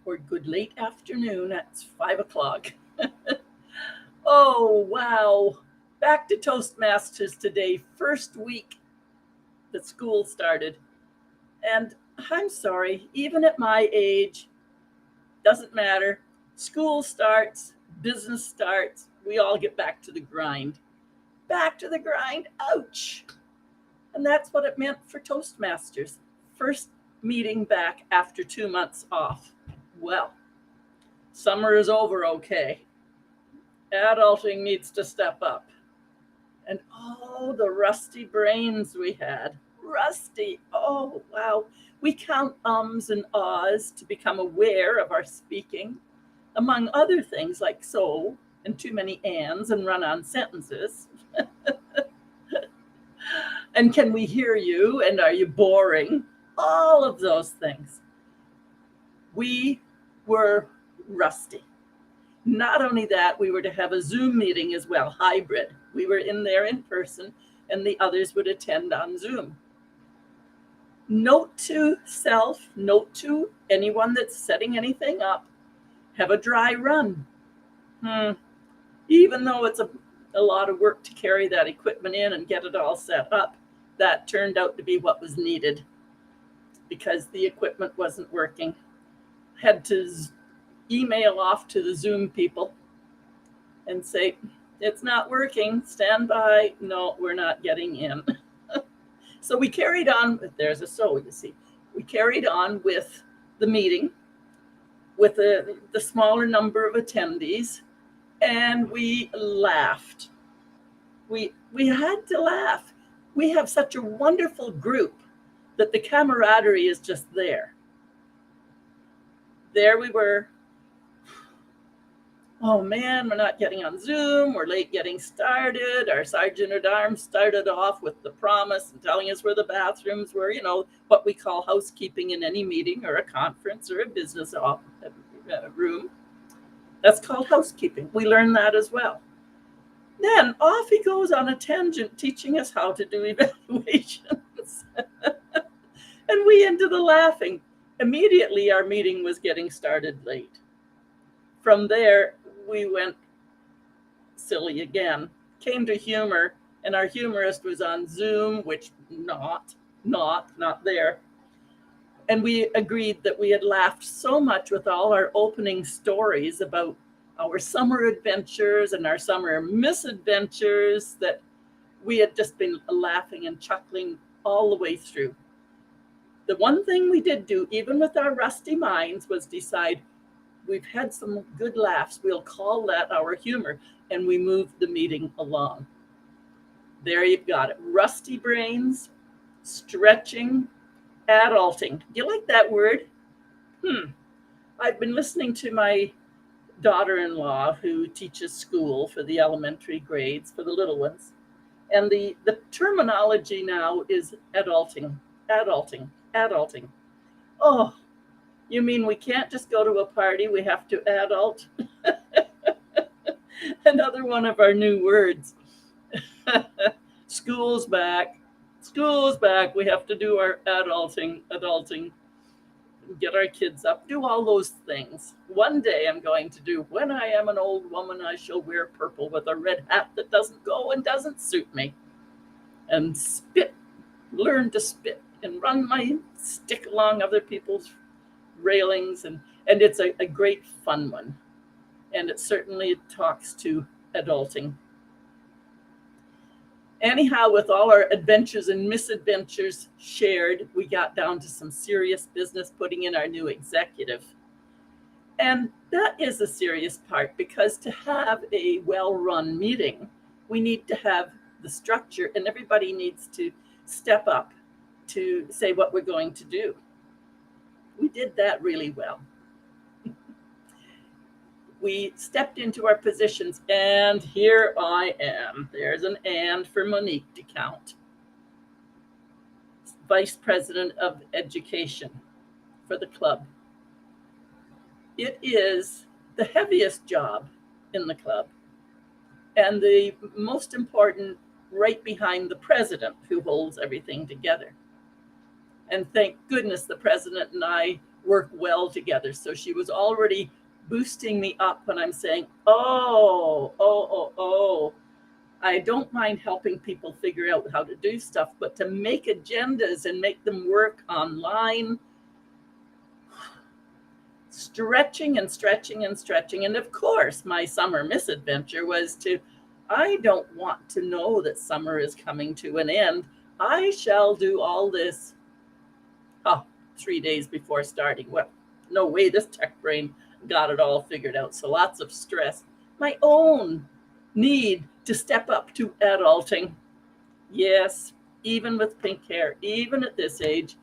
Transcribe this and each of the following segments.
or good late afternoon. It's 5 o'clock. Oh, wow. Back to Toastmasters today, first week that school started. And I'm sorry, even at my age, doesn't matter. School starts, business starts, we all get back to the grind. Back to the grind, ouch. And that's what it meant for Toastmasters. First meeting back after 2 months off. Well, summer is over, okay. Adulting needs to step up. And oh, the rusty brains we had. Rusty. Oh, wow. We count ums and ahs to become aware of our speaking, among other things like so and too many ands and run on sentences. And can we hear you? And are you boring? All of those things. We were rusty. Not only that, we were to have a Zoom meeting as well, hybrid. We were in there in person, and the others would attend on Zoom. Note to self, note to anyone that's setting anything up, have a dry run. Even though it's a lot of work to carry that equipment in and get it all set up, that turned out to be what was needed because the equipment wasn't working. Had to email off to the Zoom people and say, it's not working, stand by. No, we're not getting in. So we carried on, there's a so, you see. We carried on with the meeting with the smaller number of attendees, and we laughed. We had to laugh. We have such a wonderful group that the camaraderie is just there. There we were. Oh man, we're not getting on Zoom. We're late getting started. Our sergeant at arms started off with the promise and telling us where the bathrooms were, what we call housekeeping in any meeting or a conference or a business room. That's called housekeeping. We learned that as well. Then off he goes on a tangent teaching us how to do evaluations. And we into the laughing. Immediately our meeting was getting started late. From there, we went silly again, came to humor, and our humorist was on Zoom, which not there. And we agreed that we had laughed so much with all our opening stories about our summer adventures and our summer misadventures that we had just been laughing and chuckling all the way through. The one thing we did do, even with our rusty minds, was decide we've had some good laughs. We'll call that our humor. And we moved the meeting along. There you've got it. Rusty brains, stretching, adulting. Do you like that word? I've been listening to my daughter-in-law who teaches school for the elementary grades, for the little ones. And the terminology now is adulting. Oh, you mean we can't just go to a party, we have to adult? Another one of our new words. School's back. We have to do our adulting, get our kids up, do all those things. One day I'm going to do, when I am an old woman, I shall wear purple with a red hat that doesn't go and doesn't suit me. And learn to spit and run my stick along other people's railings, and it's a great fun one, and it certainly talks to adulting. Anyhow, with all our adventures and misadventures shared, we got down to some serious business, putting in our new executive. And that is a serious part, because to have a well-run meeting, we need to have the structure, and everybody needs to step up to say what we're going to do. We did that really well. We stepped into our positions, and here I am. There's an and for Monique to count. Vice President of Education for the club. It is the heaviest job in the club, and the most important, right behind the president, who holds everything together. And thank goodness the president and I work well together. So she was already boosting me up when I'm saying, oh, I don't mind helping people figure out how to do stuff, but to make agendas and make them work online, stretching and stretching and stretching. And of course, my summer misadventure was I don't want to know that summer is coming to an end. I shall do all this 3 days before starting. Well, no way this tech brain got it all figured out. So lots of stress. My own need to step up to adulting. Yes, even with pink hair, even at this age,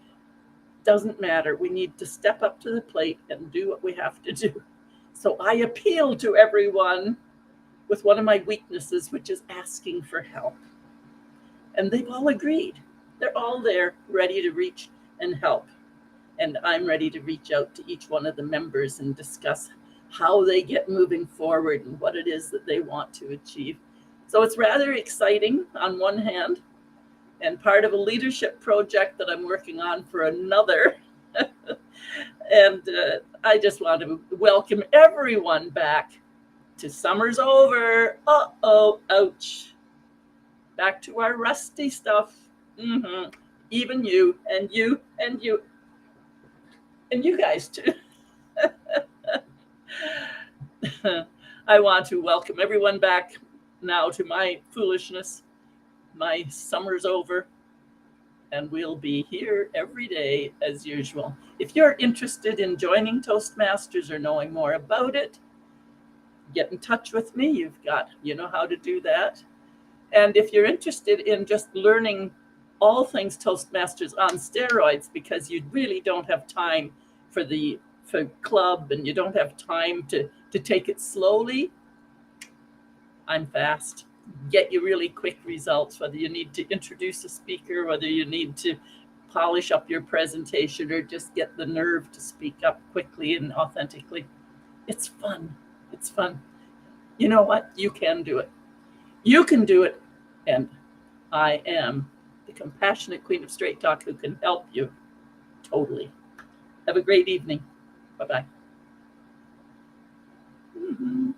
doesn't matter. We need to step up to the plate and do what we have to do. So I appeal to everyone with one of my weaknesses, which is asking for help. And they've all agreed. They're all there, ready to reach and help. And I'm ready to reach out to each one of the members and discuss how they get moving forward and what it is that they want to achieve. So it's rather exciting on one hand, and part of a leadership project that I'm working on for another. And I just want to welcome everyone back to summer's over. Ouch. Back to our rusty stuff. Even you and you and you. And you guys too. I want to welcome everyone back now to my foolishness. My summer's over, and we'll be here every day as usual. If you're interested in joining Toastmasters or knowing more about it, get in touch with me. You know how to do that. And if you're interested in just learning all things Toastmasters on steroids, because you really don't have time for club and you don't have time to take it slowly, I'm fast. Get you really quick results, whether you need to introduce a speaker, whether you need to polish up your presentation, or just get the nerve to speak up quickly and authentically. It's fun. It's fun. You know what? You can do it. You can do it. And I am the compassionate queen of straight talk who can help you totally. Have a great evening. Bye-bye.